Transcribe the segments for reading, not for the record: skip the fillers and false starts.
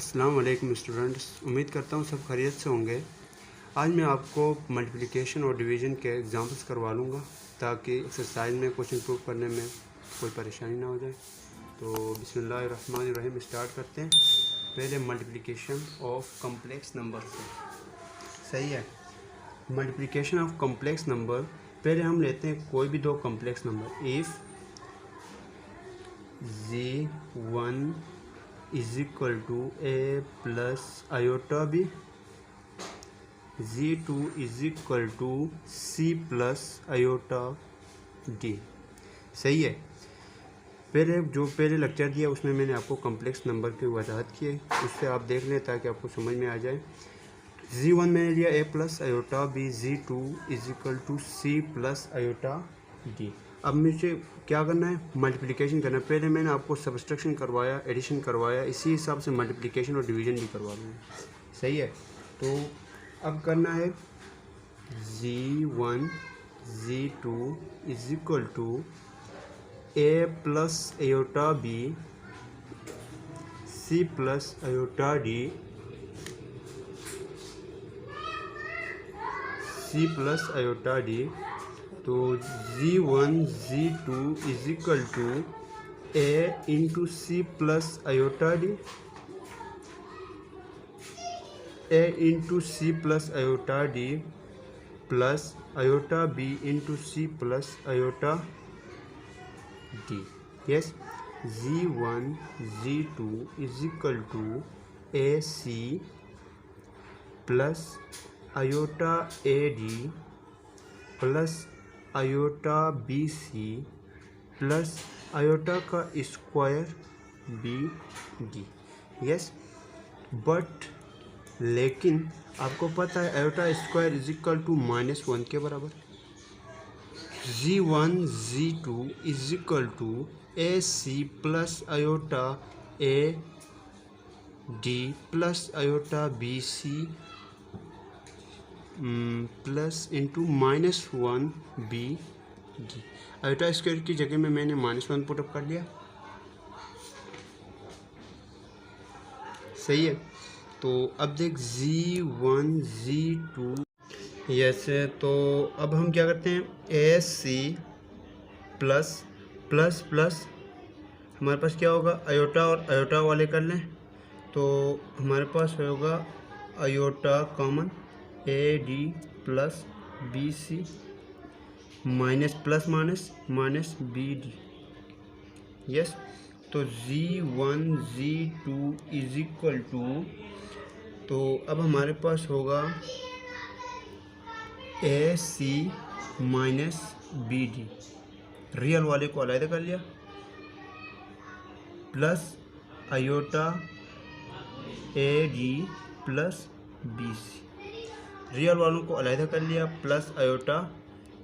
अस्सलाम वालेकुम स्टूडेंट्स, उम्मीद करता हूँ सब खैरियत से होंगे। आज मैं आपको मल्टीप्लिकेशन और डिवीज़न के एग्जांपल्स करवा लूँगा ताकि एक्सरसाइज में कुछ इम्प्रूव करने में कोई परेशानी ना हो जाए। तो बिस्मिल्लाहिर्रहमानिर्रहीम स्टार्ट करते हैं। पहले मल्टीप्लिकेशन ऑफ कम्प्लेक्स नंबर से, सही है। मल्टीप्लिकेशन ऑफ कम्प्लेक्स नंबर, पहले हम लेते हैं कोई भी दो complex number. If Z1 is equal to a plus iota b, Z2 is equal to c plus iota d, सही है। पहले लेक्चर दिया उसमें मैंने आपको कम्प्लेक्स नंबर की वजाहत की है, उससे आप देख लें ताकि आपको समझ में आ जाए। Z1 मैंने लिया a plus iota b, Z2 is equal to c plus iota d. अब मुझे क्या करना है, मल्टीप्लिकेशन करना है। पहले मैंने आपको सब्सट्रैक्शन करवाया, एडिशन करवाया, इसी हिसाब से मल्टीप्लिकेशन और डिवीज़न भी करवा दूँगा, सही है। तो अब करना है Z1 Z2 is equal to a plus iota b, c plus iota d, c plus iota d. तो Z1 Z2 is equal to a into c plus iota d, a into c plus iota d plus iota b into c plus iota d. Yes, Z1 Z2 is equal to a c plus iota A D plus iota b c plus iota का square b d. Yes, but लेकिन आपको पता है iota square is equal to -1 के बराबर। Z1 Z2 is equal to a c plus iota A D plus iota b c plus into -1 b d. Iota square की जगह में मैंने -1 पुटअप कर लिया, सही है। तो अब देख Z1 Z2, यस, तो अब हम क्या करते हैं, a c plus plus plus हमारे पास क्या होगा, आयोटा और आयोटा वाले कर लें तो हमारे पास होगा iota common a D plus B c minus plus minus minus B d. Yes, तो Z1 Z2 is equal to, तो अब हमारे पास होगा ए सी माइनस बी डी, रियल वाले को अलग कर लिया, plus iota A D plus B C, real वालों को अलग कर लिया, plus iota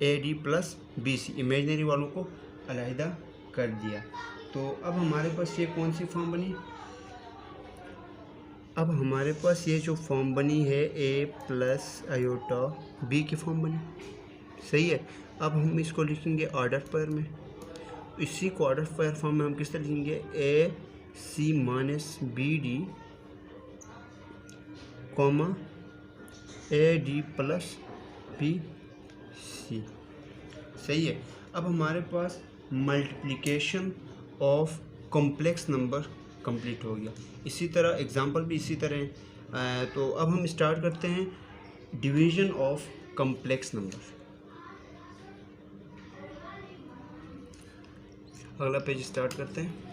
A D plus B C, imaginary वालों को अलग कर दिया। तो अब हमारे पास ये कौन सी फॉर्म बनी, अब हमारे पास ये जो फॉर्म बनी है ए प्लस आयोटा बी की फॉर्म बनी, सही है। अब हम इसको लिखेंगे ऑर्डर पेयर में, इसी को ऑर्डर पेयर फॉर्म में हम किस तरह लिखेंगे, a C minus B d comma a D plus B c, सही है। अब हमारे पास multiplication of complex number complete हो गया। इसी तरह एग्जांपल भी इसी तरह है। तो अब हम स्टार्ट करते हैं डिवीज़न ऑफ कॉम्प्लेक्स नंबर। अगला पेज स्टार्ट करते हैं।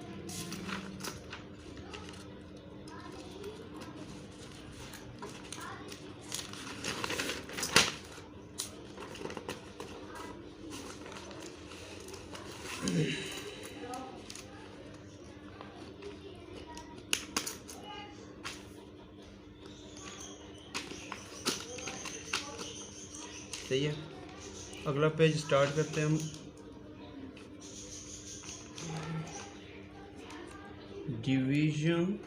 सही है, अगला पेज स्टार्ट करते हैं हम। Division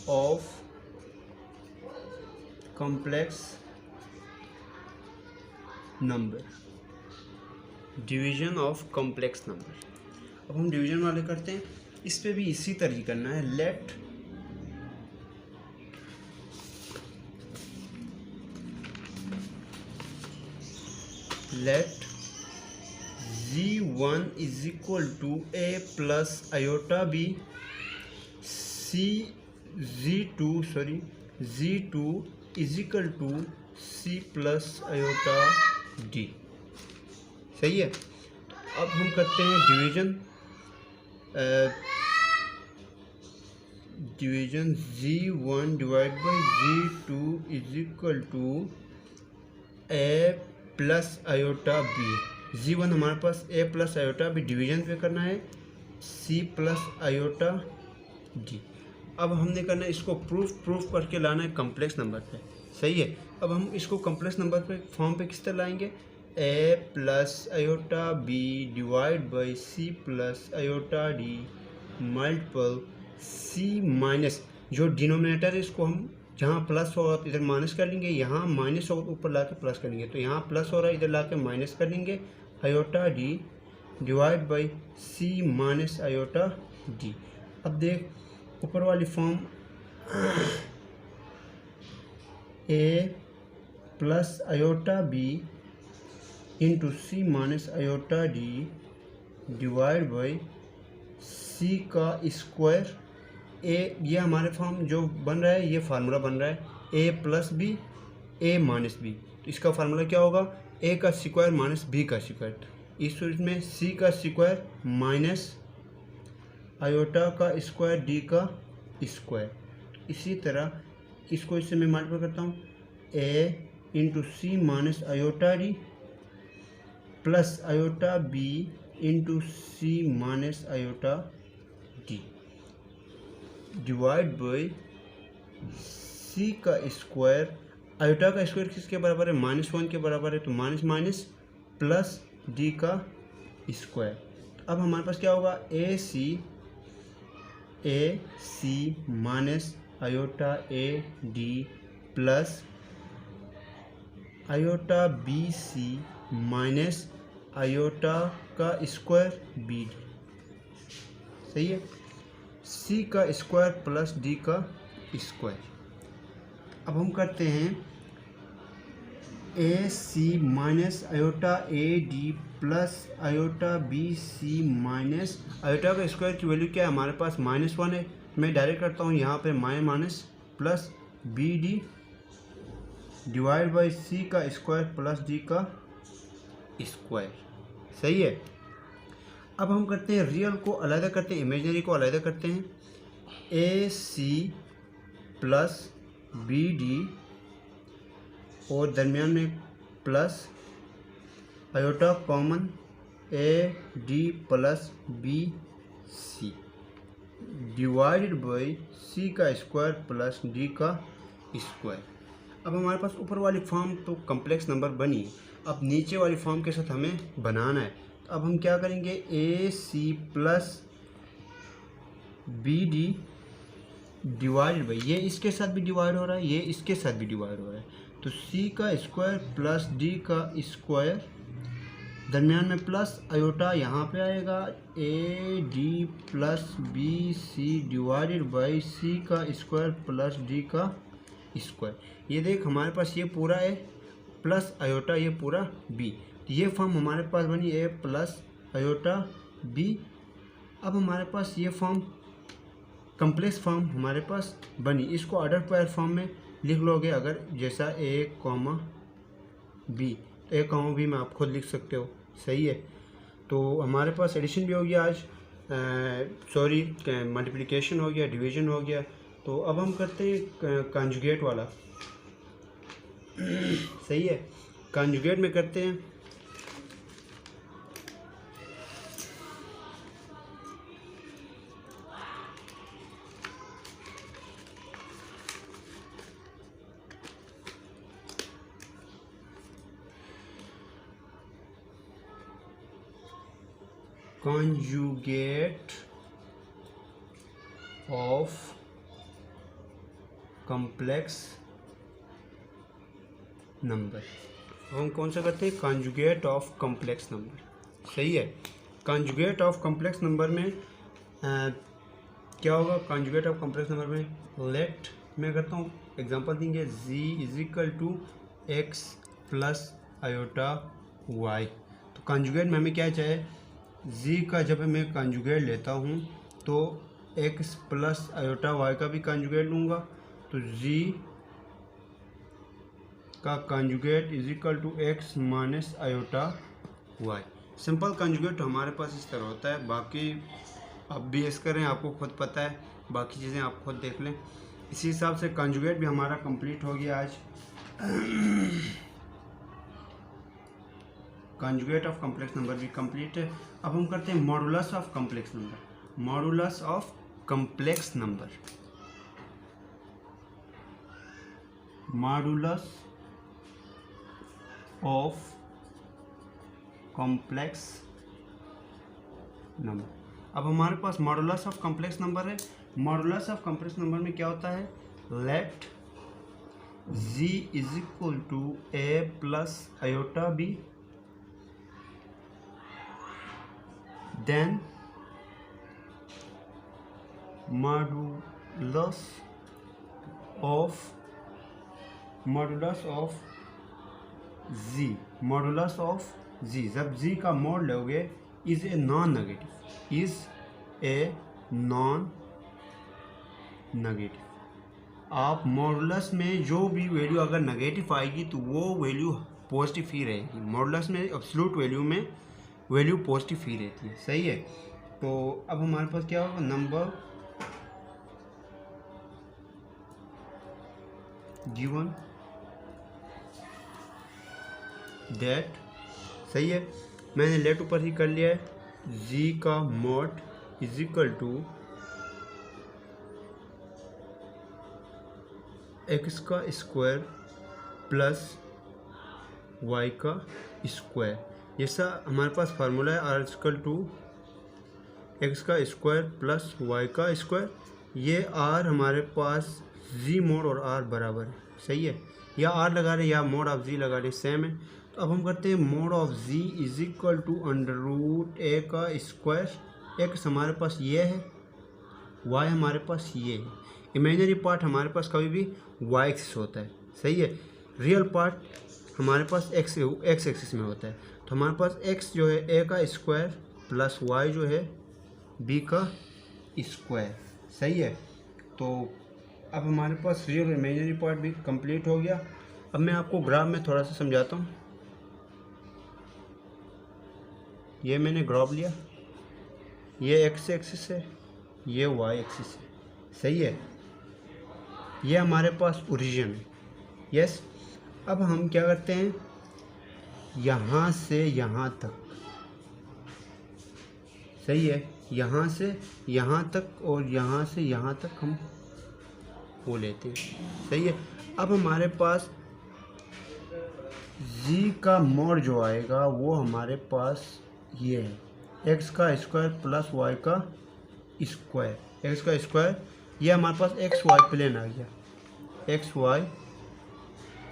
of complex number, division of complex number. अब हम डिवीजन वाले करते हैं। इस पे भी इसी तरह करना है। Let z1 is equal to a plus iota b, z2 is equal to c plus iota d। सही है। अब हम करते हैं division z1 divide by z2 is equal to a plus iota b। z1 हमारे पास a plus iota b division पे करना है c प्लस आयोटा d। अब हमने करना है इसको प्रूफ करके लाना है कम्प्लेक्स नंबर पे। सही है। अब हम इसको कम्प्लेक्स नंबर पे फॉर्म पे किस तरह लाएंगे, a plus iota b divide by c plus iota d multiple c minus, जो डिनोमिनेटर है इसको हम जहाँ प्लस होगा तो इधर माइनस कर लेंगे, यहाँ माइनस होगा तो ऊपर ला के प्लस कर लेंगे, तो यहाँ प्लस हो रहा है इधर ला के माइनस कर लेंगे, iota d divide by c minus iota d। अब देख ऊपर वाली form a plus iota b into c minus iota d divide by c का स्क्वायर। ये हमारे फॉर्म जो बन रहा है, ये फार्मूला बन रहा है a plus B a minus B. तो इसका फार्मूला क्या होगा, a का स्क्वायर माइनस b का स्क्वायर। इस सूरत में c का स्क्वायर माइनस आयोटा का स्क्वायर d का स्क्वायर। इसी तरह इसको इससे मैं मल्टीप्लाई करता हूँ, a into C minus iota d plus iota b into C minus iota d divide by c का स्क्वायर। आयोटा का स्क्वायर किसके बराबर है, -1 के बराबर है, तो माइनस माइनस प्लस d का स्क्वायर। अब हमारे पास क्या होगा, ए सी minus iota A D plus iota b c minus iota का स्क्वायर बी डी। सही है। c का स्क्वायर प्लस d का स्क्वायर। अब हम करते हैं a C minus iota A D plus iota b c minus iota का स्क्वायर की वैल्यू क्या है हमारे पास, -1 है। मैं डायरेक्ट करता हूँ यहाँ पे minus plus b d divide by सी का स्क्वायर प्लस डी का स्क्वायर। सही है। अब हम करते हैं रियल को अलग करते हैं, इमेजिनरी को अलग करते हैं। A c plus b d और दरमियान में plus iota common a D plus B C divided by सी का स्क्वायर प्लस डी का स्क्वायर। अब हमारे पास ऊपर वाली फॉर्म तो कम्प्लेक्स नंबर बनी, अब नीचे वाली फॉर्म के साथ हमें बनाना है। अब हम क्या करेंगे, a c plus b d divided by, ये इसके साथ भी डिवाइड हो रहा है, ये इसके साथ भी डिवाइड हो रहा है, तो सी का स्क्वायर प्लस डी का स्क्वायर, दरमियान में प्लस आयोटा यहाँ पे आएगा, A D plus B C divided by सी का स्क्वायर प्लस डी का स्क्वायर। ये देख हमारे पास ये पूरा है प्लस आयोटा, ये पूरा बी, ये फॉर्म हमारे पास बनी ए प्लस आयोटा बी। अब हमारे पास ये फॉर्म कम्प्लेक्स फॉर्म हमारे पास बनी, इसको ऑर्डर पेयर फॉर्म में लिख लोगे अगर, जैसा ए कॉमा बी, ए कॉमा बी में आप खुद लिख सकते हो। सही है। तो हमारे पास एडिशन भी हो गया आज, सॉरी मल्टीप्लिकेशन हो गया, डिवीजन हो गया। तो अब हम करते हैं कॉन्जुगेट वाला। सही है। कॉन्जुगेट में करते हैं conjugate of complex नंबर। हम कौन सा करते हैं, कॉन्जुगेट ऑफ कॉम्प्लेक्स नंबर। सही है। कॉन्जुगेट ऑफ कॉम्प्लेक्स नंबर में क्या होगा कॉन्जुगेट ऑफ कॉम्प्लेक्स नंबर में, लेट मैं करता हूँ एग्जांपल देंगे z is equal to X plus iota Y. तो कॉन्जुगेट में हमें क्या चाहिए, z का जब मैं कॉन्जुगेट लेता हूँ तो x प्लस आयोटा वाई का भी कॉन्जुगेट लूँगा, तो z का conjugate is equal to X minus iota Y. Simple conjugate हमारे पास इस तरह होता है। बाकी आप भी ऐसे करें, आपको खुद पता है, बाकी चीज़ें आप खुद देख लें। इसी हिसाब से कॉन्जुगेट भी हमारा कंप्लीट हो गया आज। कॉन्जुगेट ऑफ कॉम्प्लेक्स नंबर भी कंप्लीट है। अब हम करते हैं modulus of complex number. Modulus of complex number, modulus of complex number. अब हमारे पास मॉडुलस ऑफ कॉम्प्लेक्स नंबर है। मॉडुलस ऑफ कॉम्प्लेक्स नंबर में क्या होता है, let z is equal to a plus iota b, then modulus of z, modulus of z, जब z का मॉड लोगे is a non negative, is a non negative. आप modulus में जो भी वैल्यू अगर नेगेटिव आएगी तो वो वैल्यू पॉजिटिव ही रहेगी। मॉडुलस में एब्सोल्यूट वैल्यू में वैल्यू पॉजिटिव ही रहती है, सही है। तो अब हमारे पास क्या होगा, नंबर गिवन दैट, सही है, मैंने लेट ऊपर ही कर लिया है, z का mod is equal to X का स्क्वायर प्लस वाई का स्क्वायर। ऐसा हमारे पास फार्मूला है, आर इक्वल टू एक्स का स्क्वायर प्लस वाई का स्क्वायर। ये आर हमारे पास जी मोड और आर बराबर है, सही है, या आर लगा रहे या मोड ऑफ जी लगा रहे, सेम है। तो अब हम करते हैं mod of z is equal to under root a का स्क्वायर। एक्स हमारे पास ये है, वाई हमारे पास ये है। इमेजिनरी पार्ट हमारे पास कभी भी वाई एक्सिस होता है, सही है, रियल पार्ट हमारे पास एक्स एक्सिस में होता है। तो हमारे पास एक्स जो है ए का स्क्वायर प्लस वाई जो है बी का स्क्वायर, सही है। तो अब हमारे पास रियल और इमेजिनरी पार्ट भी कंप्लीट हो गया। अब मैं आपको ग्राफ में थोड़ा सा समझाता हूँ। ये मैंने ग्राफ लिया, ये एक्स एक्सिस है, ये वाई एक्सिस है, सही है, ये हमारे पास ओरिजिन है, यस। अब हम क्या करते हैं, यहाँ से यहाँ तक, सही है, यहाँ से यहाँ तक और यहाँ से यहाँ तक हम वो लेते हैं, सही है। अब हमारे पास जी का मोड जो आएगा वो हमारे पास ये है, एक्स का स्क्वायर प्लस वाई का स्क्वायर, एक्स का स्क्वायर, ये हमारे पास एक्स वाई प्लेन आ गया, एक्स वाई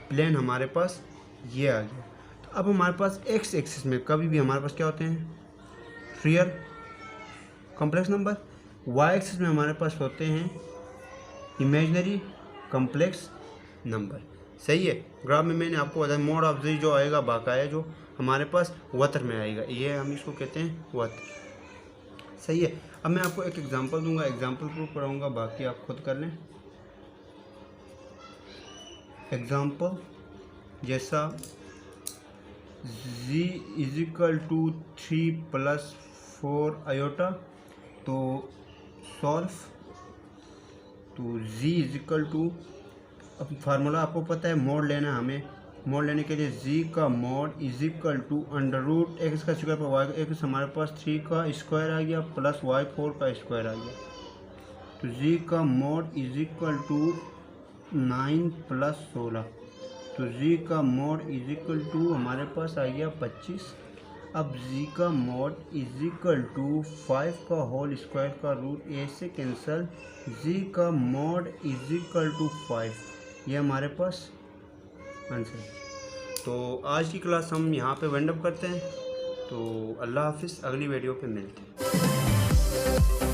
प्लेन हमारे पास ये आ गया। तो अब हमारे पास एक्स एक्सिस में कभी भी हमारे पास क्या होते हैं, real complex number, Y axis में हमारे पास होते हैं इमेजिनरी कॉम्प्लेक्स नंबर, सही है। ग्राफ में मैंने आपको बताया मोड ऑफ जी जो आएगा बाकाया जो हमारे पास वत्र में आएगा, ये हम इसको कहते हैं वत्र, सही है। अब मैं आपको एक एग्जांपल दूंगा, एग्जांपल प्रूव कराऊंगा, बाकी आप खुद कर लें। एग्जांपल जैसा z is equal to 3 plus 4 iota, तो सॉल्व, तो z इज इक्वल टू, अब फार्मूला आपको पता है, मोड लेना है हमें, मोड लेने के लिए z का mod is equal to under root X का स्क्वायर पर वाई, एक्स हमारे पास 3 का स्क्वायर आ गया प्लस वाई 4 का स्क्वायर आ गया, तो z का mod is equal to 9 plus 16, तो z का मोड इज इक्वल टू हमारे पास आ गया 25। अब z का मोड इज इक्वल टू 5 का होल स्क्वायर का रूट ए से कैंसल, z का मोड इज इक्वल टू 5, ये हमारे पास आंसर है। तो आज की क्लास हम यहाँ पे वाइंड अप करते हैं। तो अल्लाह हाफिज़, अगली वीडियो पे मिलते हैं।